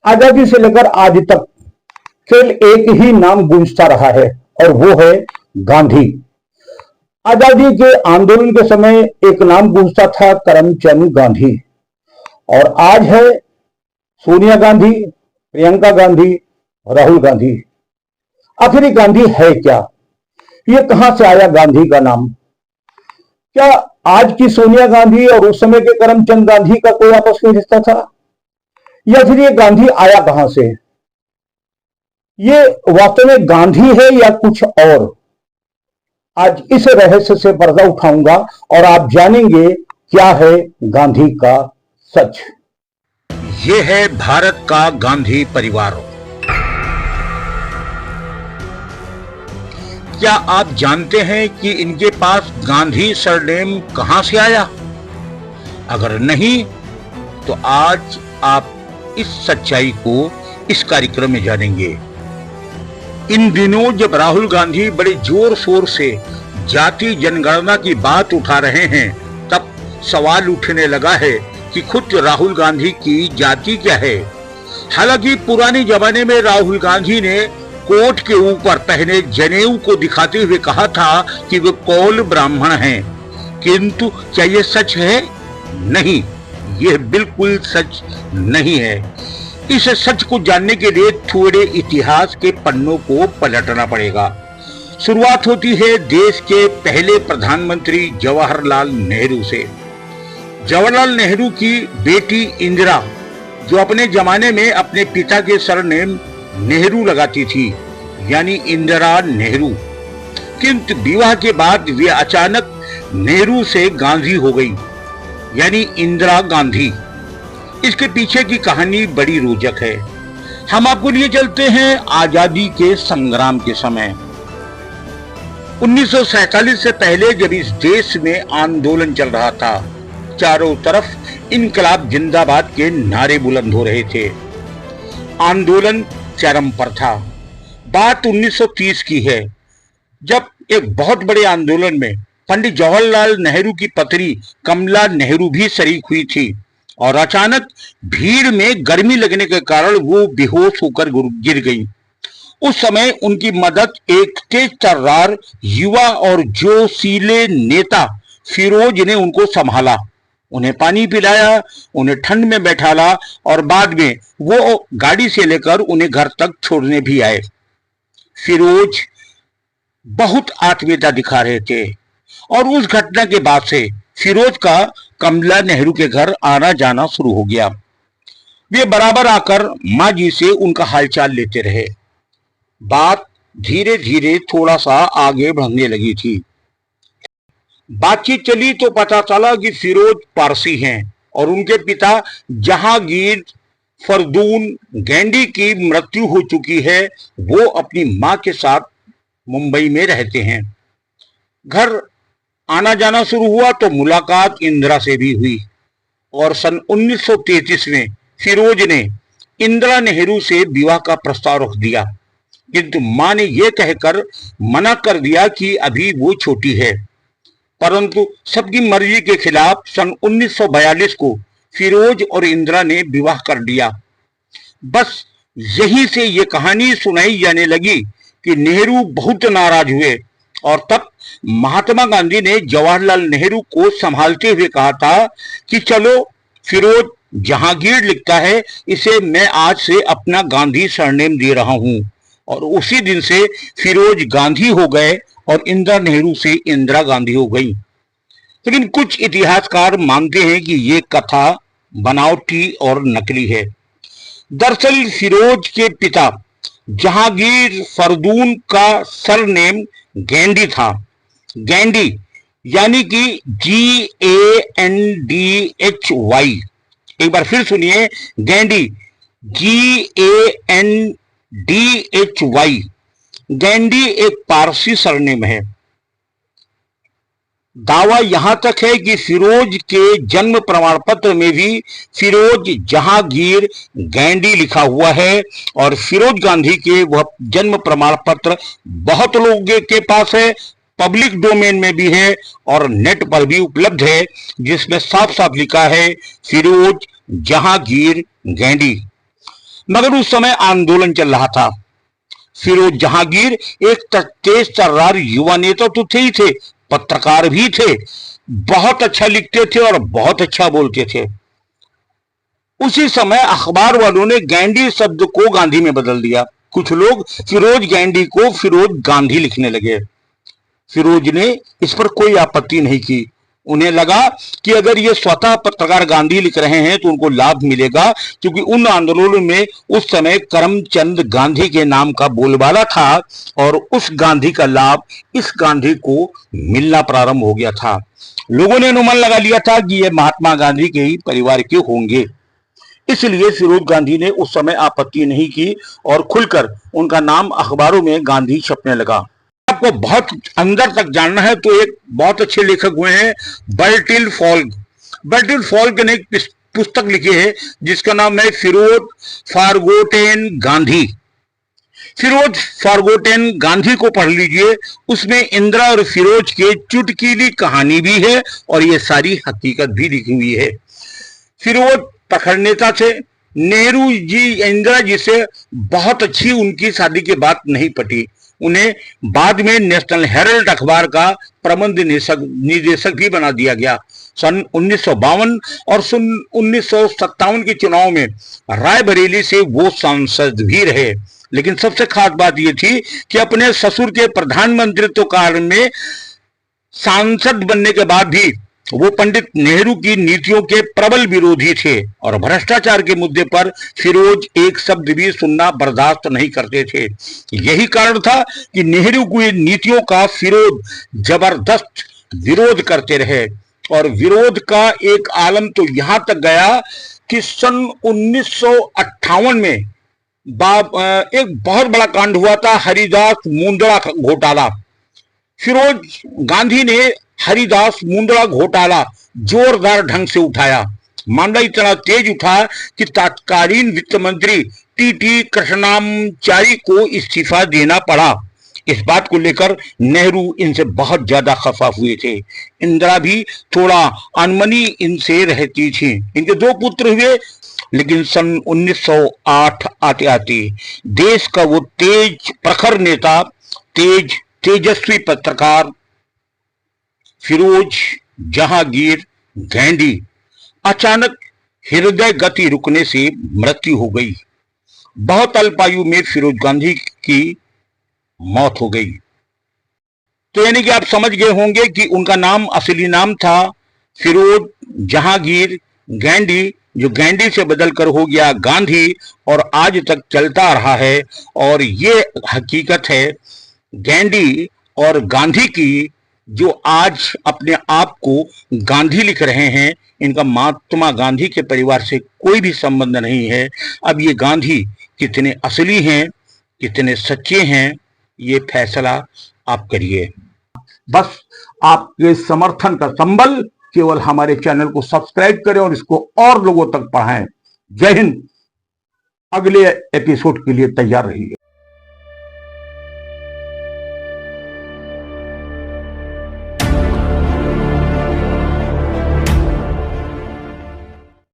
आजादी से लेकर आज तक केवल एक ही नाम गूंजता रहा है और वो है गांधी। आजादी के आंदोलन के समय एक नाम गूंजता था, करमचंद गांधी। और आज है सोनिया गांधी, प्रियंका गांधी, राहुल गांधी। आखिर गांधी है क्या? ये कहां से आया गांधी का नाम? क्या आज की सोनिया गांधी और उस समय के करमचंद गांधी का कोई आपस में रिश्ता था, या फिर ये गांधी आया कहां से? ये वास्तव में गांधी है या कुछ और? आज इस रहस्य से पर्दा उठाऊंगा और आप जानेंगे क्या है गांधी का सच। ये है भारत का गांधी परिवार। क्या आप जानते हैं कि इनके पास गांधी सरनेम कहां से आया? अगर नहीं तो आज आप इस सच्चाई को इस कार्यक्रम में जानेंगे। इन दिनों जब राहुल गांधी बड़े जोर शोर से जाति जनगणना की बात उठा रहे हैं, तब सवाल उठने लगा है कि खुद राहुल गांधी की जाति क्या है। हालांकि पुराने जमाने में राहुल गांधी ने कोट के ऊपर पहने जनेऊ को दिखाते हुए कहा था कि वे कौल ब्राह्मण हैं, किंतु क्या ये सच है? नहीं, यह बिल्कुल सच नहीं है। इस सच को जानने के लिए थोड़े इतिहास के पन्नों को पलटना पड़ेगा। शुरुआत होती है देश के पहले प्रधानमंत्री जवाहरलाल नेहरू से। जवाहरलाल नेहरू की बेटी इंदिरा, जो अपने जमाने में अपने पिता के सरनेम नेहरू लगाती थी, यानी इंदिरा नेहरू, किंतु विवाह के बाद वे अचानक नेहरू से गांधी हो गई, यानी इंदिरा गांधी। इसके पीछे की कहानी बड़ी रोचक है। हम आपको लिए चलते हैं आजादी के संग्राम के समय। 1947 से पहले जब इस देश में आंदोलन चल रहा था, चारों तरफ इनकलाब जिंदाबाद के नारे बुलंद हो रहे थे। आंदोलन चरम पर था। बात 1930 की है, जब एक बहुत बड़े आंदोलन में पंडित जवाहरलाल नेहरू की पत्नी कमला नेहरू भी शरीक हुई थी और अचानक भीड़ में गर्मी लगने के कारण वो बेहोश होकर गिर गई। उस समय उनकी मदद एक तेज तर्रार युवा और जोशीले नेता फिरोज ने उनको संभाला, उन्हें पानी पिलाया, उन्हें ठंड में बैठाला और बाद में वो गाड़ी से लेकर उन्हें घर तक छोड़ने भी आए। फिरोज बहुत आत्मीयता दिखा रहे थे और उस घटना के बाद से फिरोज का कमला नेहरू के घर आना जाना शुरू हो गया। वे बराबर आकर माँ जी से उनका हालचाल लेते रहे। बात धीरे धीरे थोड़ा सा आगे बढ़ने लगी थी। बातचीत चली तो पता चला कि फिरोज पारसी हैं और उनके पिता जहांगीर फरदून गैंडी की मृत्यु हो चुकी है। वो अपनी माँ के साथ मुंबई में रहते हैं। घर आना जाना शुरू हुआ तो मुलाकात इंदिरा से भी हुई और सन 1933 में फिरोज ने इंदिरा नेहरू से विवाह का प्रस्ताव रख दिया, किंतु मां ने यह कहकर मना कर दिया कि अभी वो छोटी है। परंतु सबकी मर्जी के खिलाफ सन 1942 को फिरोज और इंदिरा ने विवाह कर दिया। बस यहीं से ये कहानी सुनाई जाने लगी कि नेहरू बहुत नाराज हुए और तब महात्मा गांधी ने जवाहरलाल नेहरू को संभालते हुए कहा था कि चलो, फिरोज जहांगीर लिखता है, इसे मैं आज से अपना गांधी सरनेम दे रहा हूं। और उसी दिन से फिरोज गांधी हो गए और इंदिरा नेहरू से इंदिरा गांधी हो गई। लेकिन कुछ इतिहासकार मानते हैं कि ये कथा बनावटी और नकली है। दरअसल फिरोज के पिता जहांगीर फरदून का सरनेम गैंडी था। गैंडी यानी कि GANDHY। एक बार फिर सुनिए, गैंडी GANDHY। गैंडी एक पारसी सरनेम है। दावा यहां तक है कि फिरोज के जन्म प्रमाण पत्र में भी फिरोज जहांगीर गैंडी लिखा हुआ है और फिरोज गांधी के वह जन्म प्रमाण पत्र बहुत लोगों के पास है, पब्लिक डोमेन में भी है और नेट पर भी उपलब्ध है, जिसमें साफ साफ लिखा है फिरोज जहांगीर गैंडी। मगर उस समय आंदोलन चल रहा था। फिरोज जहांगीर एक तेज तर्रार युवा नेता तो थे ही थे, पत्रकार भी थे, बहुत अच्छा लिखते थे और बहुत अच्छा बोलते थे। उसी समय अखबार वालों ने गैंडी शब्द को गांधी में बदल दिया। कुछ लोग फिरोज गैंडी को फिरोज गांधी लिखने लगे। फिरोज ने इस पर कोई आपत्ति नहीं की। उन्हें लगा कि अगर ये स्वतः पत्रकार गांधी लिख रहे हैं तो उनको लाभ मिलेगा, क्योंकि उन आंदोलनों में उस समय करमचंद गांधी के नाम का बोलबाला था और उस गांधी का लाभ इस गांधी को मिलना प्रारंभ हो गया था। लोगों ने अनुमान लगा लिया था कि ये महात्मा गांधी के ही परिवार के होंगे, इसलिए फिरोज गांधी ने उस समय आपत्ति नहीं की और खुलकर उनका नाम अखबारों में गांधी छपने लगा। आपको बहुत अंदर तक जानना है तो एक बहुत अच्छे लेखक हुए हैं बर्टिल फॉल्क। बर्टिल फॉल्क ने एक पुस्तक लिखी है जिसका नाम है फिरोज फॉरगोटेन गांधी। फिरोज फॉरगोटेन गांधी को पढ़ लीजिए, उसमें इंदिरा और फिरोज के चुटकीली कहानी भी है और ये सारी हकीकत भी लिखी हुई है। फिरोज प्रखर नेता थे। नेहरू जी इंदिरा जी से बहुत अच्छी उनकी शादी के बाद नहीं पटी। उन्हें बाद में नेशनल हेराल्ड अखबार का प्रबंध निदेशक भी बना दिया गया। सन 1952 और सन 1957 के चुनाव में रायबरेली से वो सांसद भी रहे। लेकिन सबसे खास बात यह थी कि अपने ससुर के प्रधानमंत्रित्व काल में सांसद बनने के बाद भी वो पंडित नेहरू की नीतियों के प्रबल विरोधी थे और भ्रष्टाचार के मुद्दे पर फिरोज एक शब्द भी सुनना बर्दाश्त नहीं करते थे। यही कारण था कि नेहरू की नीतियों का फिरोज जबरदस्त विरोध करते रहे और विरोध का एक आलम तो यहां तक गया कि सन 1958 में एक बहुत बड़ा कांड हुआ था, हरिदास मुंदड़ा घोटाला। फिरोज गांधी ने हरिदास मुंदड़ा घोटाला जोरदार ढंग से उठाया। मामला इतना तेज उठा कि तत्कालीन वित्त मंत्री टीटी कृष्णामाचारी को इस्तीफा देना पड़ा। इस बात को लेकर नेहरू इनसे बहुत ज्यादा खफा हुए थे। इंदिरा भी थोड़ा अनमनी इनसे रहती थी। इनके 2 पुत्र हुए, लेकिन सन 1908 आते आते देश का वो तेज प्रखर नेता, तेजस्वी पत्रकार फिरोज जहांगीर गैंडी अचानक हृदय गति रुकने से मृत्यु हो गई। बहुत अल्पायु में फिरोज गांधी की मौत हो गई। तो यानी कि आप समझ गए होंगे कि उनका नाम, असली नाम था फिरोज जहांगीर गैंडी, जो गैंडी से बदलकर हो गया गांधी और आज तक चलता रहा है। और ये हकीकत है गैंडी और गांधी की, जो आज अपने आप को गांधी लिख रहे हैं, इनका महात्मा गांधी के परिवार से कोई भी संबंध नहीं है। अब ये गांधी कितने असली हैं, कितने सच्चे हैं, ये फैसला आप करिए। बस आपके समर्थन का संबल केवल हमारे चैनल को सब्सक्राइब करें और इसको और लोगों तक पढ़ाएं। जय हिंद। अगले एपिसोड के लिए तैयार रहिए।